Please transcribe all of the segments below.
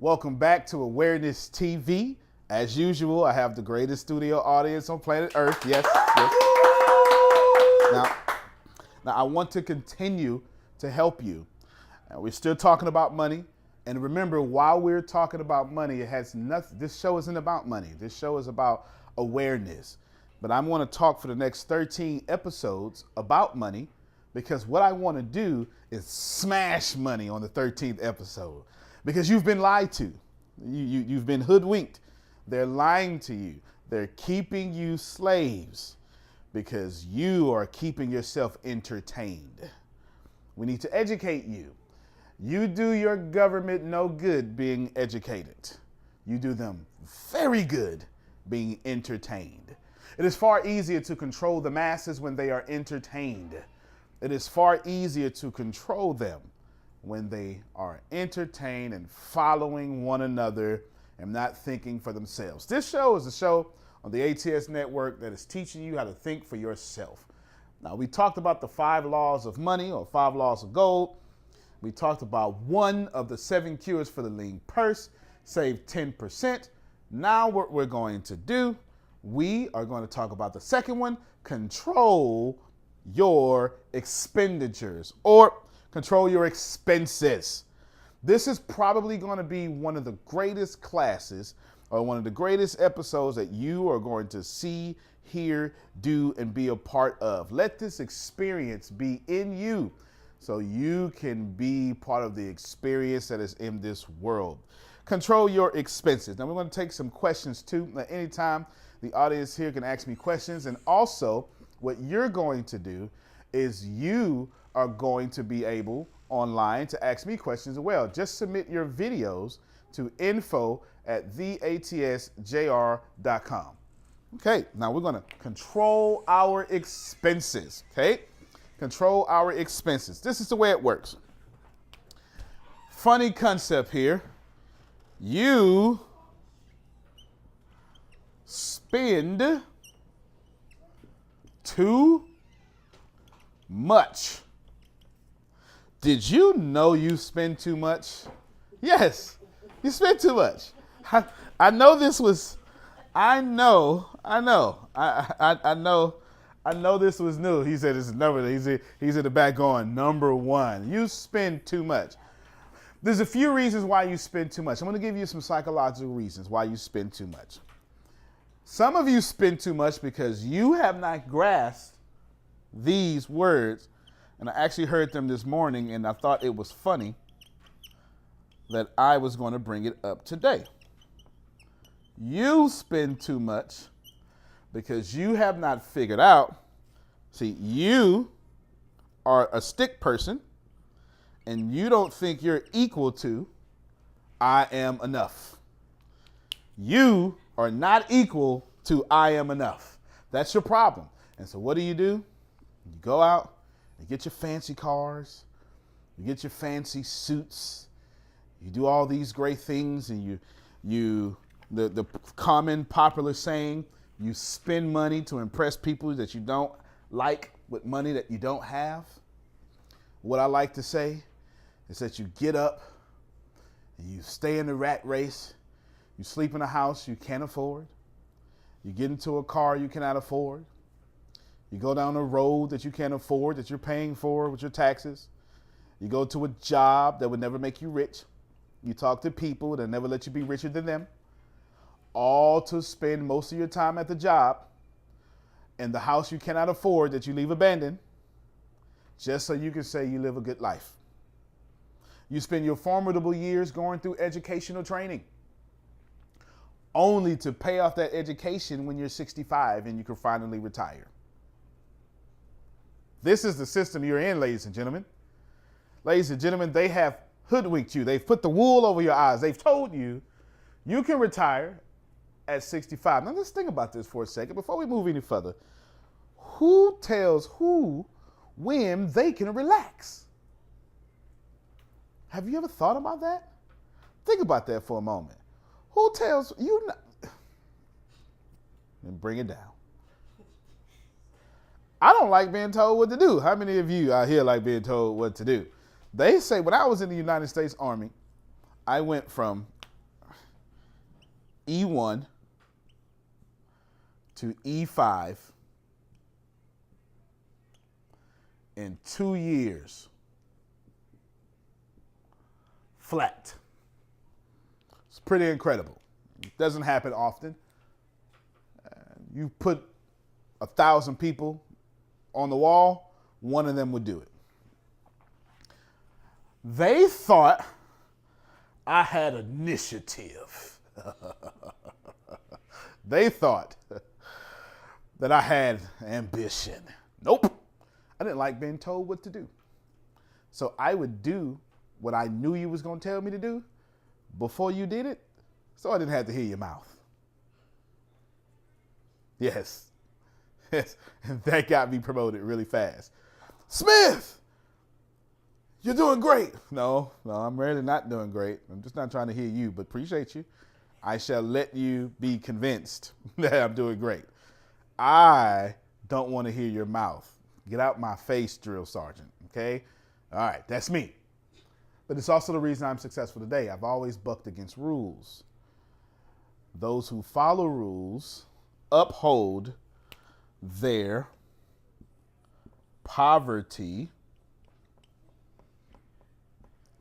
Welcome back to Awareness TV. As usual, I have the greatest studio audience on planet Earth. Yes. Now I want to continue to help you. We're still talking about money. And remember, while we're talking about money, it has nothing. This show isn't about money. This show is about awareness. But I'm going to talk for the next 13 episodes about money, because what I want to do is smash money on the 13th episode, because you've been lied to. You've been hoodwinked. They're lying to you. They're keeping you slaves because you are keeping yourself entertained. We need to educate you. You do your government no good being educated. You do them very good being entertained. It is far easier to control the masses when they are entertained. It is far easier to control them when they are entertained and following one another and not thinking for themselves. This show is a show on the ATS network that is teaching you how to think for yourself. Now, we talked about the 5 laws of money, or 5 laws of gold. We talked about one of the 7 cures for the lean purse, save 10%. Now what we're going to do, we are going to talk about the second one, control your expenditures, or control your expenses. This is probably going to be one of the greatest classes, or one of the greatest episodes that you are going to see, hear, do, and be a part of. Let this experience be in you so you can be part of the experience that is in this world. Control your expenses. Now we're going to take some questions too. At any time, the audience here can ask me questions. And also, what you're going to do is you are going to be able online to ask me questions as well. Just submit your videos to info@theatsjr.com. Okay, now we're going to control our expenses. Okay, control our expenses. This is the way it works. Funny concept here. You spend too much. Did you know you spend too much? Yes, you spend too much. I know this was, I know this was new. He said it's number, he's in the back going, number 1. You spend too much. There's a few reasons why you spend too much. I'm going to give you some psychological reasons why you spend too much. Some of you spend too much because you have not grasped these words. And I actually heard them this morning, and I thought it was funny that I was going to bring it up today. You spend too much because you have not figured out, see, you are a stick person, and you don't think you're equal to I am enough. You are not equal to I am enough. That's your problem. And so what do? You go out, you get your fancy cars, you get your fancy suits, you do all these great things, and the common popular saying, you spend money to impress people that you don't like with money that you don't have. What I like to say is that you get up and you stay in the rat race. You sleep in a house you can't afford. You get into a car you cannot afford. You go down a road that you can't afford, that you're paying for with your taxes. You go to a job that would never make you rich. You talk to people that never let you be richer than them. All to spend most of your time at the job in the house you cannot afford that you leave abandoned, just so you can say you live a good life. You spend your formidable years going through educational training, only to pay off that education when you're 65 and you can finally retire. This is the system you're in, ladies and gentlemen. Ladies and gentlemen, they have hoodwinked you. They've put the wool over your eyes. They've told you you can retire at 65. Now let's think about this for a second before we move any further. Who tells who when they can relax? Have you ever thought about that? Think about that for a moment. Who tells you not? And bring it down. I don't like being told what to do. How many of you out here like being told what to do? They say when I was in the United States Army, I went from E1 to E5 in 2 years. Flat. It's pretty incredible. It doesn't happen often. You put 1,000 people on the wall, one of them would do it. They thought I had initiative. They thought that I had ambition. Nope. I didn't like being told what to do. So I would do what I knew you was going to tell me to do before you did it, so I didn't have to hear your mouth. Yes. Yes. And that got me promoted really fast. Smith, you're doing great. No, I'm really not doing great. I'm just not trying to hear you, but appreciate you. I shall let you be convinced that I'm doing great. I don't want to hear your mouth. Get out my face, drill sergeant, okay? All right, that's me. But it's also the reason I'm successful today. I've always bucked against rules. Those who follow rules uphold their poverty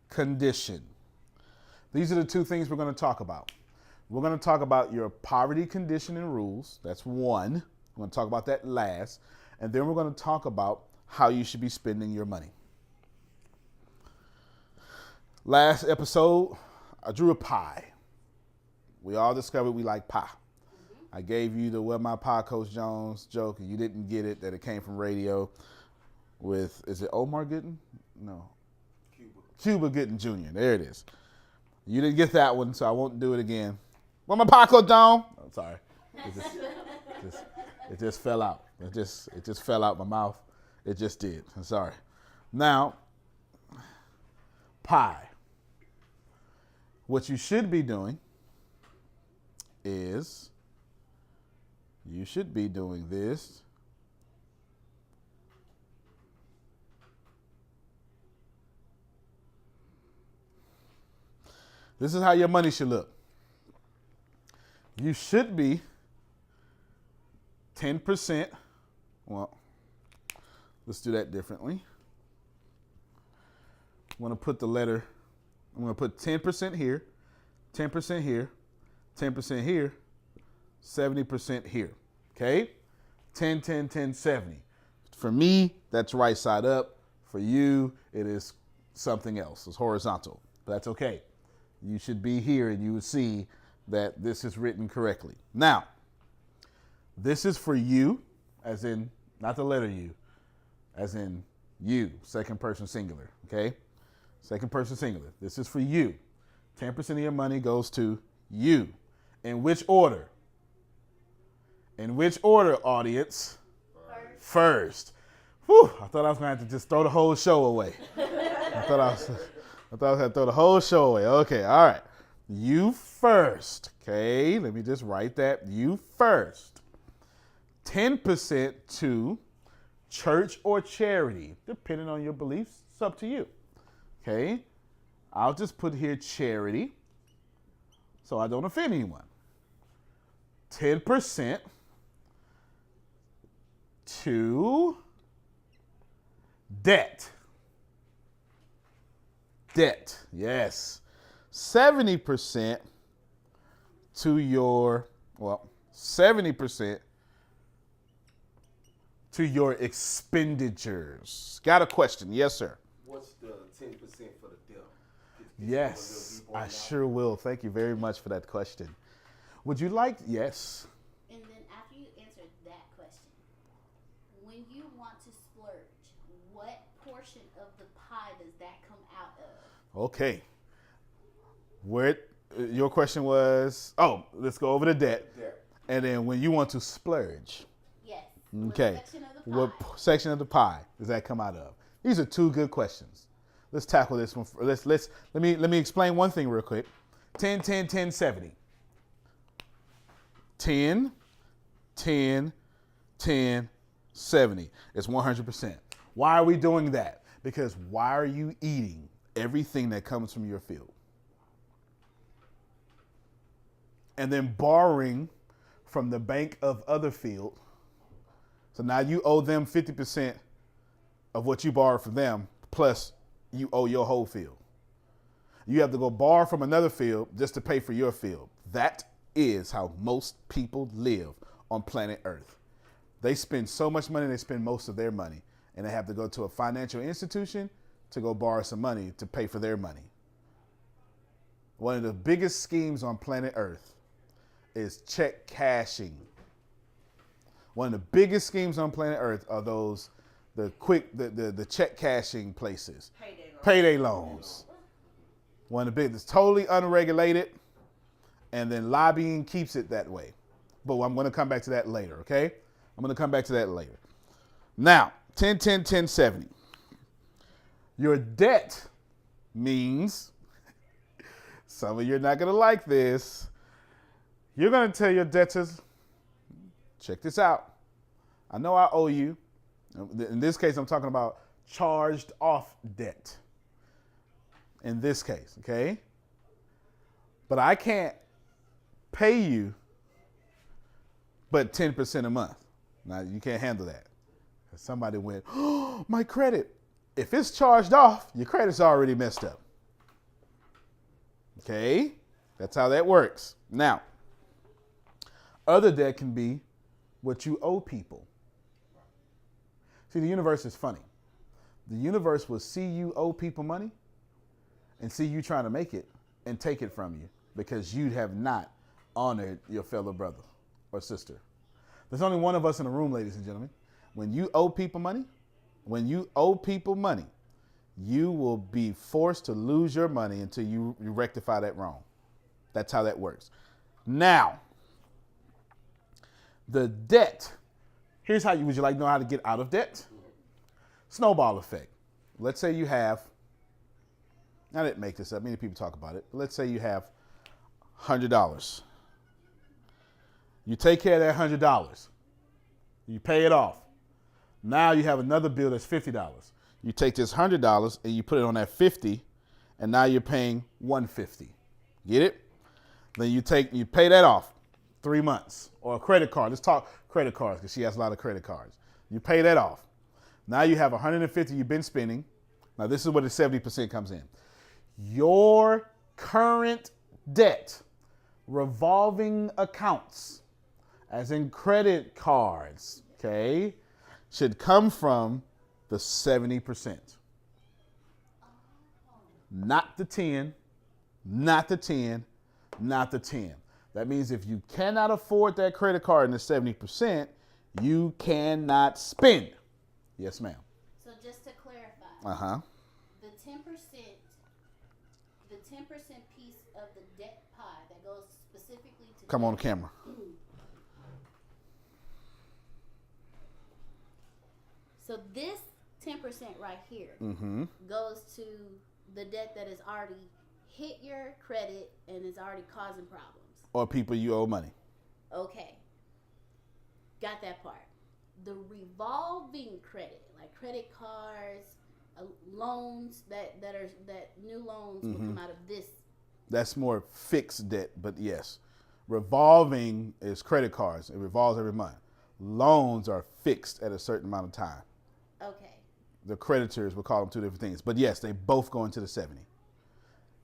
condition. These are the two things we're going to talk about. We're going to talk about your poverty condition and rules. That's one. We're going to talk about that last. And then we're going to talk about how you should be spending your money. Last episode, I drew a pie. We all discovered we like pie. I gave you the "Where My Pie, Coach Jones" joke, and you didn't get it, that it came from radio with, is it Omar Gooden? No. Cuba Gooden Jr. There it is. You didn't get that one, so I won't do it again. "Where my pie, Coach Jones?" Oh, sorry. It just fell out. It just fell out my mouth. It just did. I'm sorry. Now, pie. What you should be doing is you should be doing this. This is how your money should look. You should be 10%. Well, let's do that differently. I'm going to put 10% here, 10% here, 10% here, 70% here. Okay? 10, 10, 10, 70. For me, that's right side up. For you, it is something else. It's horizontal. But that's okay. You should be here and you would see that this is written correctly. Now, this is for you, as in, not the letter U, as in you, second person singular, okay? Second person singular. This is for you. 10% of your money goes to you. In which order? In which order, audience? First. Whew, I thought I was going to have to just throw the whole show away. I thought I was going to throw the whole show away. Okay, all right. You first. Okay, let me just write that. You first. 10% to church or charity, depending on your beliefs. It's up to you. Okay, I'll just put here charity so I don't offend anyone. 10% to debt. Debt, yes. 70% to your, 70% to your expenditures. Got a question? Yes, sir. What's the 10% for the debt? Yes, I sure will. Thank you very much for that question. Would you like, yes. And then after you answer that question, when you want to splurge, what portion of the pie does that come out of? Okay. Your question was, let's go over the debt. And then when you want to splurge. Yes. Okay. What section of the pie does that come out of? These are two good questions. Let's tackle this one. Let me explain one thing real quick. 10, 10, 10, 70. 10, 10, 10, 70. It's 100%. Why are we doing that? Because why are you eating everything that comes from your field? and then borrowing from the bank of other field. So now you owe them 50% of what you borrowed from them, plus you owe your whole field. You have to go borrow from another field just to pay for your field. That is how most people live on planet Earth. They spend so much money, they spend most of their money, and they have to go to a financial institution to go borrow some money to pay for their money. One of the biggest schemes on planet Earth is check cashing. One of the biggest schemes on planet Earth are those the check cashing places. Payday loans. One of the biggest, totally unregulated, and then lobbying keeps it that way. But I'm going to come back to that later, okay? I'm going to come back to that later. Now, 10, 10, 10, 70. Your debt means, some of you are not going to like this, you're going to tell your debtors, check this out. I know I owe you. In this case, I'm talking about charged off debt. In this case, okay? But I can't pay you but 10% a month. Now, you can't handle that. Somebody went, oh, my credit. If it's charged off, your credit's already messed up. Okay? That's how that works. Now, other debt can be what you owe people. See, the universe is funny. The universe will see you owe people money and see you trying to make it and take it from you because you have not honored your fellow brother or sister. There's only one of us in the room, ladies and gentlemen. When you owe people money, you will be forced to lose your money until you rectify that wrong. That's how that works. Now, the debt. Here's how would you like to know how to get out of debt? Snowball effect. Let's say you have, I didn't make this up, many people talk about it, but let's say you have $100. You take care of that $100. You pay it off. Now you have another bill that's $50. You take this $100 and you put it on that $50, and now you're paying $150. Get it? Then you pay that off 3 months. Or a credit card. Let's talk credit cards because she has a lot of credit cards. You pay that off. Now you have $150 you've been spending. Now this is where the 70% comes in. Your current debt, revolving accounts, as in credit cards, okay, should come from the 70%. Not the 10, not the 10, not the 10. That means if you cannot afford that credit card in the 70%, you cannot spend. Yes, ma'am. So just to clarify, the 10% piece of the debt pie that goes specifically to come on camera. So this 10% right here goes to the debt that has already hit your credit and is already causing problems. Or people you owe money. Okay. Got that part. The revolving credit, like credit cards, loans that new loans will come out of this. That's more fixed debt, but yes. Revolving is credit cards. It revolves every month. Loans are fixed at a certain amount of time. Okay. The creditors, we'll call them two different things. But yes, they both go into the 70.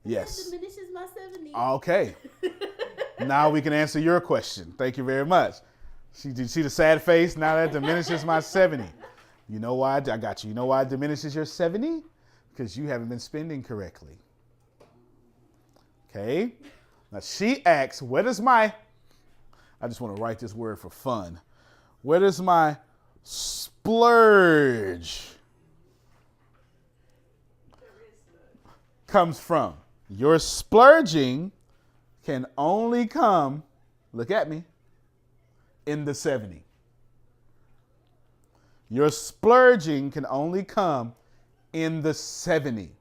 Yes. That diminishes my 70. Okay. Now we can answer your question. Thank you very much. Did you see the sad face? Now that diminishes my 70. You know why? I got you. You know why it diminishes your 70? Because you haven't been spending correctly. Okay. Now she asks, where does my, I just want to write this word for fun. Where does my splurge comes from? Your splurging can only come, look at me, in the 70. Your splurging can only come in the 70.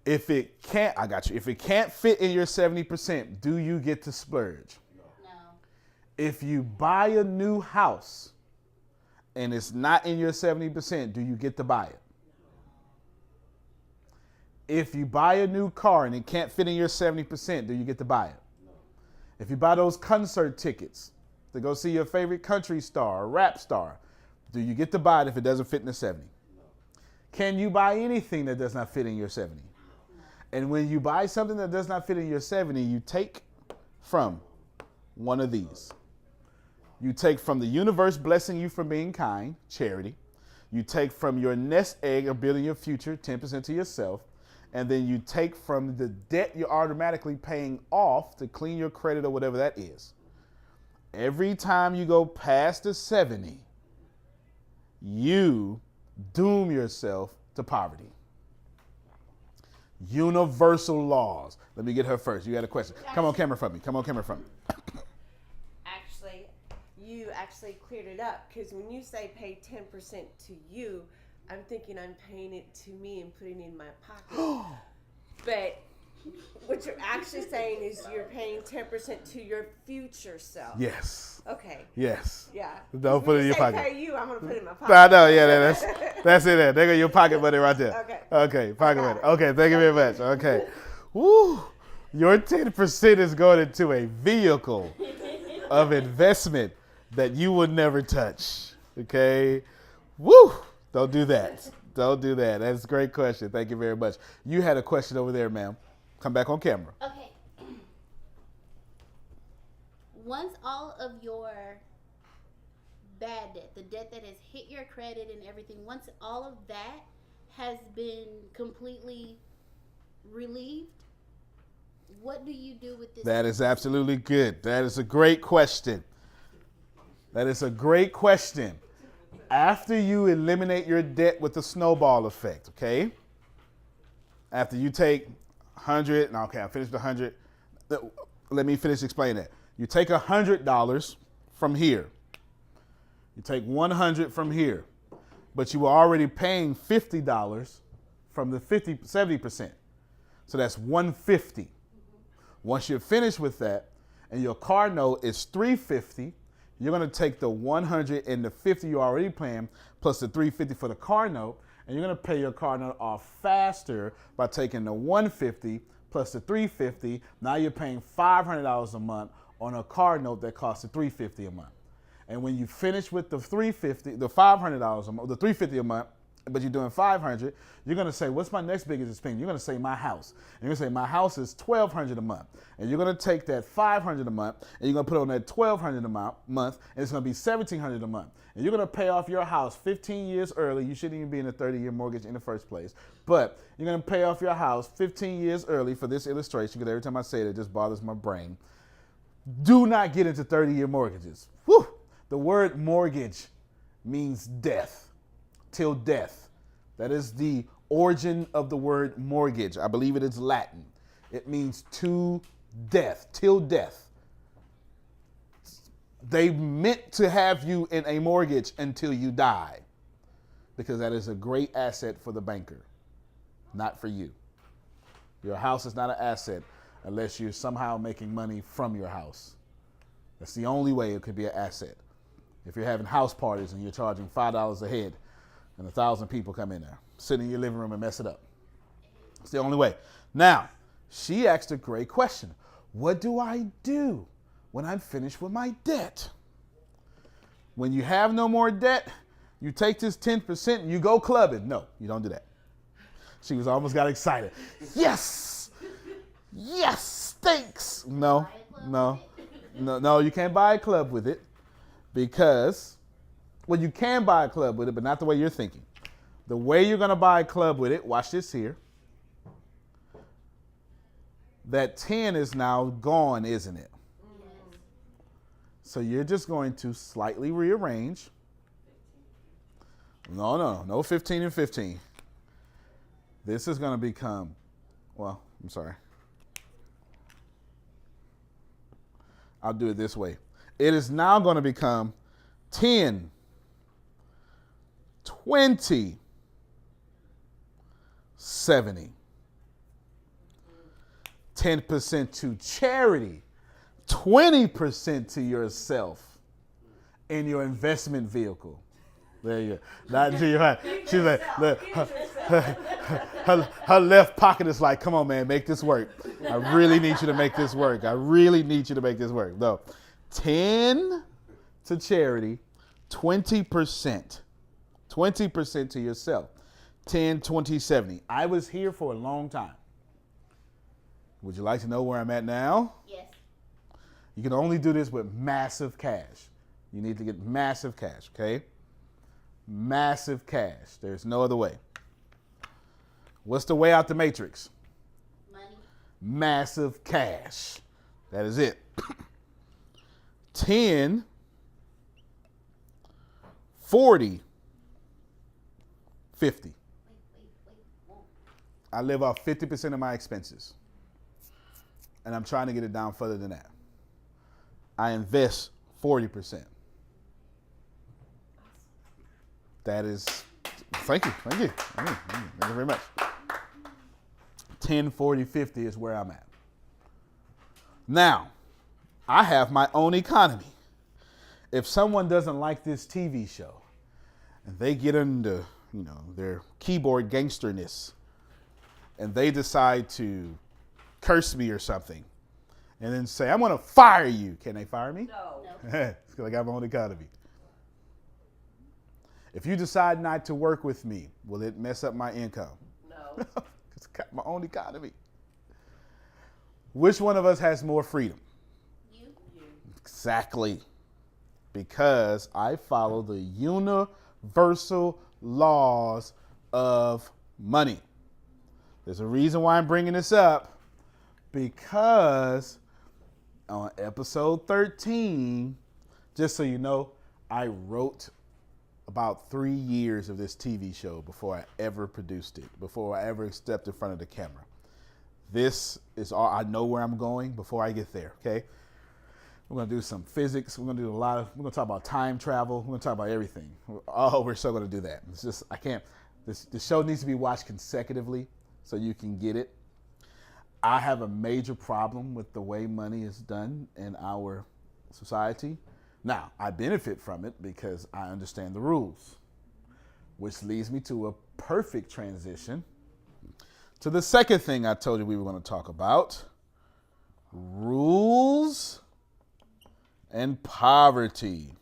If it can't, I got you. If it can't fit in your 70%, do you get to splurge? No. If you buy a new house and it's not in your 70%, do you get to buy it? If you buy a new car and it can't fit in your 70%, do you get to buy it? If you buy those concert tickets to go see your favorite country star or rap star, do you get to buy it if it doesn't fit in the 70? No. Can you buy anything that does not fit in your 70? No. And when you buy something that does not fit in your 70, you take from one of these. You take from the universe blessing you for being kind, charity. You take from your nest egg of building your future, 10% to yourself. And then you take from the debt you're automatically paying off to clean your credit or whatever that is. Every time you go past the 70, you doom yourself to poverty. Universal laws. Let me get her first. You got a question. Come on camera from me. You actually cleared it up, because when you say pay 10% to you, I'm thinking I'm paying it to me and putting it in my pocket. But what you're actually saying is you're paying 10% to your future self. Yes. Okay. Yes. Yeah. Don't put it in your pocket. Pay you, I'm gonna put it in my pocket. I know. Yeah, that's it. There go your pocket money right there. Okay. Okay, pocket money. Okay, thank you very much. Okay. Woo. Your 10% is going into a vehicle of investment that you would never touch. Okay. Woo. Don't do that. That's a great question. Thank you very much. You had a question over there, ma'am. Come back on camera. Okay. Once all of your bad debt, the debt that has hit your credit and everything, once all of that has been completely relieved, what do you do with this? That is absolutely good. That is a great question. After you eliminate your debt with the snowball effect, okay? After you take 100, okay, I finished the 100. Let me finish explaining that. You take $100 from here. You take 100 from here, but you were already paying $50 from the 70%. So that's 150. Once you're finished with that, and your car note is $350, you're going to take the 100 and the 50 you're already paying plus the $350 for the car note, and you're going to pay your car note off faster by taking the 150 plus the 350. Now you're paying $500 a month on a car note that costs the $350 a month. And when you finish with the $500 a month, the $350 a month, but you're doing $500, you're going to say, what's my next biggest expense? You're going to say my house. And you're going to say my house is $1,200 a month. And you're going to take that $500 a month and you're going to put on that $1,200 a month, and it's going to be $1,700 a month. And you're going to pay off your house 15 years early. You shouldn't even be in a 30-year mortgage in the first place. But you're going to pay off your house 15 years early for this illustration, because every time I say it, it just bothers my brain. Do not get into 30-year mortgages. Whew. The word mortgage means death, till death. That is the origin of the word mortgage. I believe it is Latin. It means to death, till death. They meant to have you in a mortgage until you die, because that is a great asset for the banker, not for you. Your house is not an asset unless you're somehow making money from your house. That's the only way it could be an asset. If you're having house parties and you're charging $5 a head and 1,000 people come in there, sit in your living room and mess it up. It's the only way. Now, she asked a great question. What do I do when I'm finished with my debt? When you have no more debt, you take this 10% and you go clubbing. No, you don't do that. She was almost got excited. Yes! Yes! Thanks! No, you can't buy a club with it, because, well, you can buy a club with it, but not the way you're thinking. The way you're going to buy a club with it, watch this here. That 10 is now gone, isn't it? Yes. So you're just going to slightly rearrange. No 15 and 15. This is going to become, well, I'm sorry. I'll do it this way. It is now going to become 10, 20, 70. 10% to charity, 20% to yourself in your investment vehicle, There you go. Not into your hand. Keep She's like, yourself. look, Keep yourself. her left pocket is like, come on, man, make this work. I really need you to make this work. I really need you to make this work. No, 10 to charity, 20%. 20% to yourself. 10, 20, 70. I was here for a long time. Would you like to know where I'm at now? Yes. You can only do this with massive cash. You need to get massive cash, okay? Massive cash. There's no other way. What's the way out the matrix? Money. Massive cash. That is it. 10, 40, 50. Whoa. I live off 50% of my expenses. And I'm trying to get it down further than that. I invest 40%. That is, thank you very much. 10, 40, 50 is where I'm at. Now, I have my own economy. If someone doesn't like this TV show and they get into, their keyboard gangsterness and they decide to curse me or something and then say, I'm going to fire you. Can they fire me? No. It's because I got my own economy. If you decide not to work with me, will it mess up my income? No. It's got my own economy. Which one of us has more freedom? You. Exactly. Because I follow the universal laws of money. There's a reason why I'm bringing this up. Because on episode 13, just so you know, I wrote about 3 years of this TV show before I ever produced it, before I ever stepped in front of the camera. This is all, I know where I'm going before I get there, okay? We're going to do some physics. We're going to do we're going to talk about time travel. We're going to talk about everything. Oh, we're still going to do that. It's just, I can't, the show needs to be watched consecutively so you can get it. I have a major problem with the way money is done in our society. Now, I benefit from it because I understand the rules, which leads me to a perfect transition to the second thing I told you we were going to talk about, rules and poverty.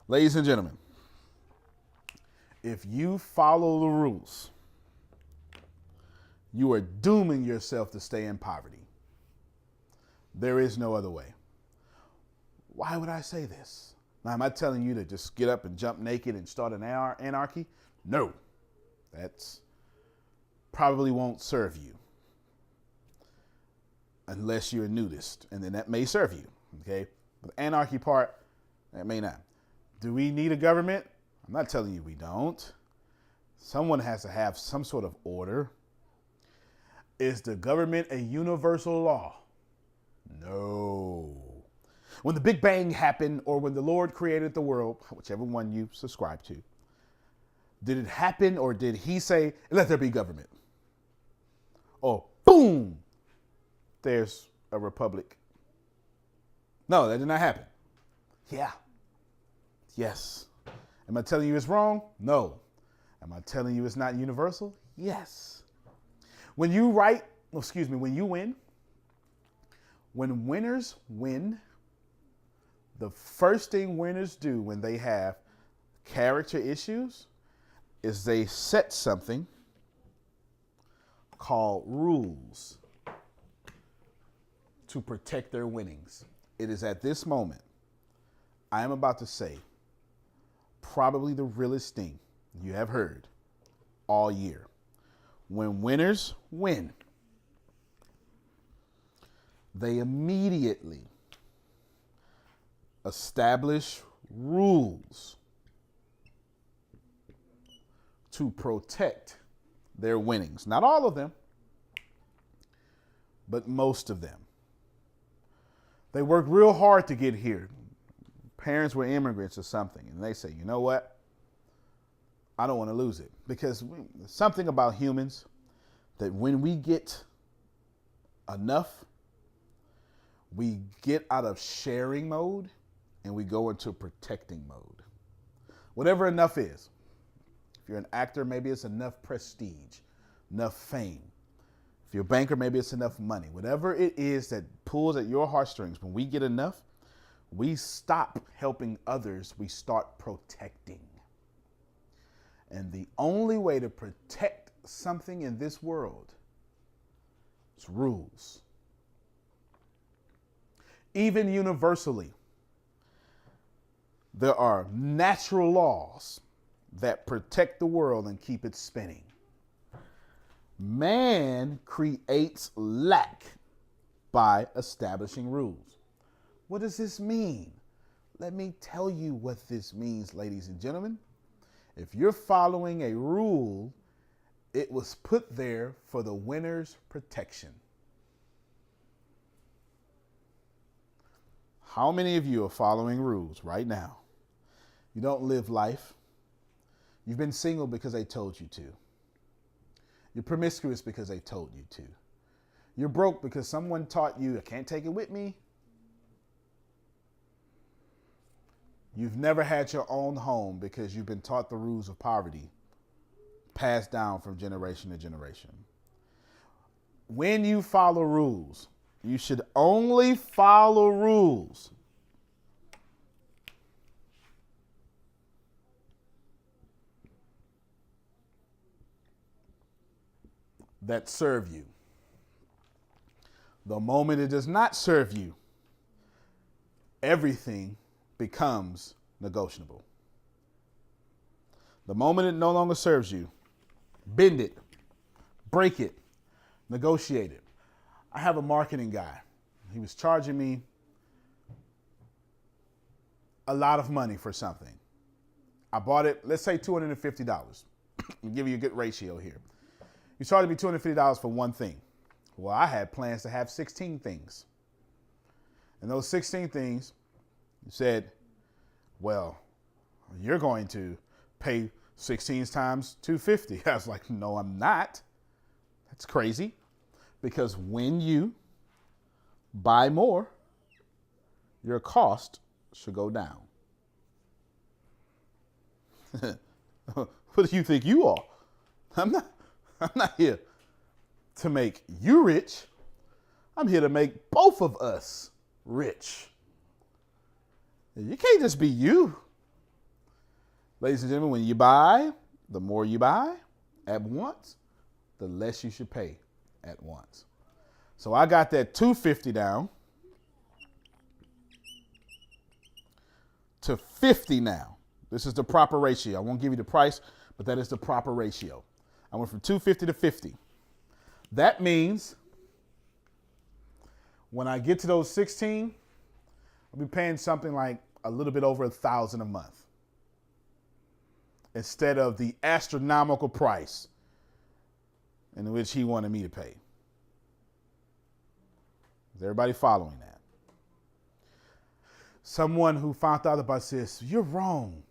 Ladies and gentlemen, if you follow the rules, you are dooming yourself to stay in poverty. There is no other way. Why would I say this? Now, am I telling you to just get up and jump naked and start an anarchy? No. That's probably won't serve you. Unless you're a nudist, and then that may serve you, okay? But the anarchy part, that may not. Do we need a government? I'm not telling you we don't. Someone has to have some sort of order. Is the government a universal law? No. When the Big Bang happened, or when the Lord created the world, whichever one you subscribe to, did it happen, or did he say, let there be government? Or boom, there's a republic. No, that did not happen. Yeah. Yes. Am I telling you it's wrong? No. Am I telling you it's not universal? Yes. When you win, when winners win, the first thing winners do when they have character issues is they set something called rules to protect their winnings. It is at this moment I am about to say probably the realest thing you have heard all year. When winners win, they immediately establish rules to protect their winnings. Not all of them, but most of them. They worked real hard to get here. Parents were immigrants or something, and they say, you know what? I don't want to lose it. Because something about humans that when we get enough, we get out of sharing mode and we go into protecting mode. Whatever enough is. If you're an actor, maybe it's enough prestige, enough fame. If you're a banker, maybe it's enough money. Whatever it is that pulls at your heartstrings, when we get enough, we stop helping others, we start protecting. And the only way to protect something in this world is rules. Even universally, there are natural laws that protect the world and keep it spinning. Man creates lack by establishing rules. What does this mean? Let me tell you what this means, ladies and gentlemen. If you're following a rule, it was put there for the winner's protection. How many of you are following rules right now? You don't live life. You've been single because they told you to. You're promiscuous because they told you to. You're broke because someone taught you, I can't take it with me. You've never had your own home because you've been taught the rules of poverty, passed down from generation to generation. When you follow rules, you should only follow rules that serve you. The moment it does not serve you, everything becomes negotiable. The moment it no longer serves you, bend it, break it, negotiate it. I have a marketing guy. He was charging me a lot of money for something. I bought it, let's say $250. I'll give you a good ratio here. He charged me $250 for one thing. Well, I had plans to have 16 things. And those 16 things, he said, well, you're going to pay 16 times $250. I was like, no, I'm not. That's crazy. Because when you buy more, your cost should go down. What do you think you are? I'm not here to make you rich. I'm here to make both of us rich. You can't just be you. Ladies and gentlemen, when you buy, the more you buy at once, the less you should pay at once. So I got that $250 down to $50 now. This is the proper ratio. I won't give you the price, but that is the proper ratio. I went from $250 to $50. That means when I get to those 16, I'll be paying something like a little bit over $1,000 a month instead of the astronomical price in which he wanted me to pay. Is everybody following that? Someone who found out about this, you're wrong.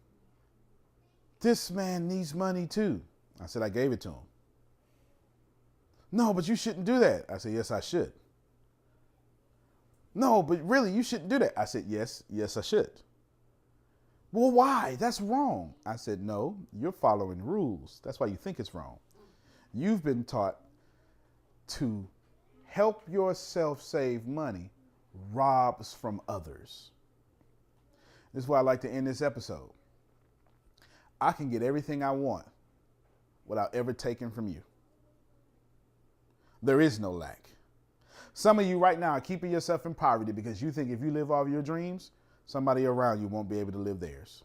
This man needs money too. I said, I gave it to him. No, but you shouldn't do that. I said, yes, I should. No, but really, you shouldn't do that. I said, yes, I should. Well, why? That's wrong. I said, no, you're following rules. That's why you think it's wrong. You've been taught to help yourself save money robs from others. This is why I like to end this episode. I can get everything I want without ever taking from you. There is no lack. Some of you right now are keeping yourself in poverty because you think if you live off your dreams, somebody around you won't be able to live theirs.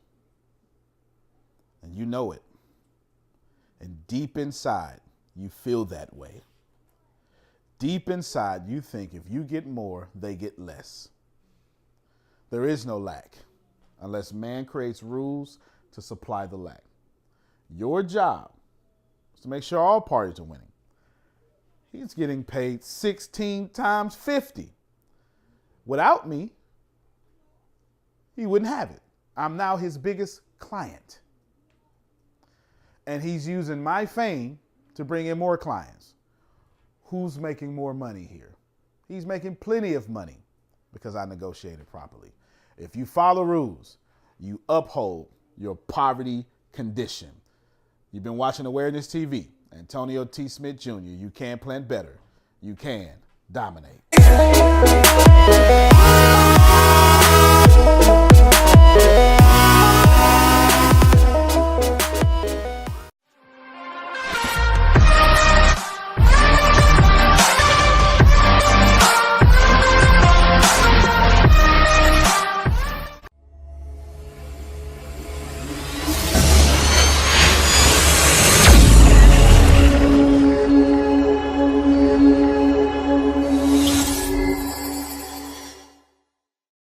And you know it. And deep inside, you feel that way. Deep inside, you think if you get more, they get less. There is no lack unless man creates rules to supply the lack. Your job is to make sure all parties are winning. He's getting paid 16 times 50. Without me, he wouldn't have it. I'm now his biggest client. And he's using my fame to bring in more clients. Who's making more money here? He's making plenty of money because I negotiated properly. If you follow rules, you uphold your poverty condition. You've been watching Awareness TV. Antonio T. Smith Jr. You can plan better. You can dominate.